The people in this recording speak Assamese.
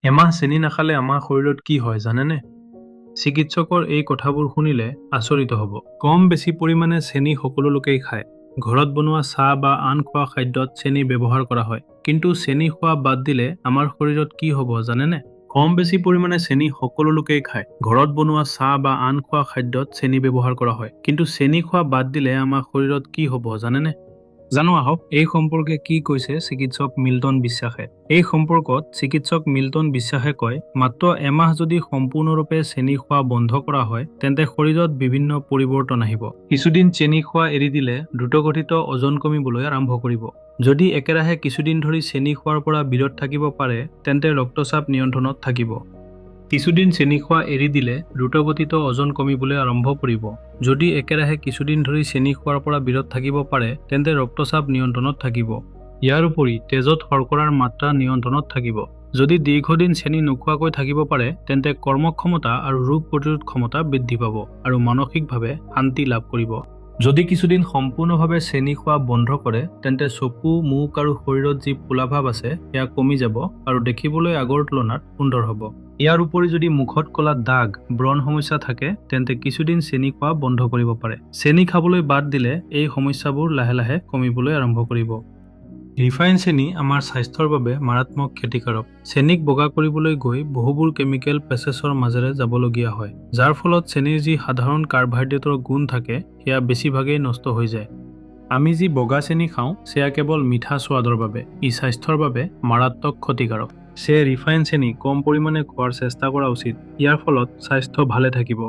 এমাহ চেনি নাখালে আমাৰ শৰীৰত কি হয় জানেনে? চিকিৎসকৰ এই কথাবোৰ শুনিলে আচৰিত হ'ব। কম বেছি পৰিমাণে চেনি সকলো লোকেই খায়। ঘৰত বনোৱা চাহ বা আন খোৱা খাদ্যত চেনি ব্যৱহাৰ কৰা হয়। কিন্তু চেনি খোৱা বাদ দিলে আমাৰ শৰীৰত কি হ'ব জানেনে? কম বেছি পৰিমাণে চেনি সকলো লোকেই খায়। ঘৰত বনোৱা চাহ বা আন খোৱা খাদ্যত চেনি ব্যৱহাৰ কৰা হয়। কিন্তু চেনি খোৱা বাদ দিলে আমাৰ শৰীৰত কি হ'ব জানেনে? জানো আহক এই সম্পৰ্কে কি কৈছে চিকিৎসক মিল্টন বিশ্বাসে। এই সম্পৰ্কত চিকিৎসক মিল্টন বিশ্বাসে কয়, মাত্ৰ এমাহ যদি সম্পূৰ্ণৰূপে চেনি খোৱা বন্ধ কৰা হয় তেন্তে শৰীৰত বিভিন্ন পৰিৱৰ্তন আহিব। কিছুদিন চেনি খোৱা এৰি দিলে দ্ৰুতগতিত ওজন কমিবলৈ আৰম্ভ কৰিব। যদি একেৰাহে কিছুদিন ধৰি চেনি খোৱাৰ পৰা বিৰত থাকিব পাৰে তেন্তে ৰক্তচাপ নিয়ন্ত্ৰণত থাকিব। কিছুদিন চেনি খোৱা এৰি দিলে দ্ৰুতগতিত ওজন কমিবলৈ আৰম্ভ কৰিব। যদি একেৰাহে কিছুদিন ধৰি চেনি খোৱাৰ পৰা বিৰত থাকিব পাৰে তেন্তে ৰক্তচাপ নিয়ন্ত্ৰণত থাকিব। ইয়াৰ উপৰি তেজত শৰ্কৰাৰ মাত্ৰা নিয়ন্ত্ৰণত থাকিব। যদি দীৰ্ঘদিন চেনি নোখোৱাকৈ থাকিব পাৰে তেন্তে কৰ্মক্ষমতা আৰু ৰোগ প্ৰতিৰোধ ক্ষমতা বৃদ্ধি পাব আৰু মানসিকভাৱে শান্তি লাভ কৰিব। যদি কিছুদিন সম্পূৰ্ণভাৱে চেনি খোৱা বন্ধ কৰে তেন্তে চকু, মুখ আৰু শৰীৰত যি ফুলাভাৱ আছে সেয়া কমি যাব আৰু দেখিবলৈ আগৰ তুলনাত সুন্দৰ হ'ব। ইয়াৰ উপৰি যদি মুখত ক'লা দাগ, ব্ৰণ সমস্যা থাকে তেন্তে কিছুদিন চেনি খোৱা বন্ধ কৰিব পাৰে। চেনি খাবলৈ বাদ দিলে এই সমস্যাবোৰ লাহে লাহে কমিবলৈ আৰম্ভ কৰিব। ৰিফাইন চেনি আমাৰ স্বাস্থ্যৰ বাবে মাৰাত্মক ক্ষতিকাৰক। চেনিক বগা কৰিবলৈ গৈ বহুবোৰ কেমিকেল প্ৰচেছৰ মাজেৰে যাবলগীয়া হয়, যাৰ ফলত চেনিৰ যি সাধাৰণ কাৰ্বহাইড্ৰেটৰ গুণ থাকে সেয়া বেছিভাগেই নষ্ট হৈ যায়। আমি যি বগা চেনি খাওঁ সেয়া কেৱল মিঠা সোৱাদৰ বাবে। ই স্বাস্থ্যৰ বাবে মাৰাত্মক ক্ষতিকাৰক। সেয়ে ৰিফাইন চেনি কম পৰিমাণে খোৱাৰ চেষ্টা কৰা উচিত। ইয়াৰ ফলত স্বাস্থ্য ভালে থাকিব।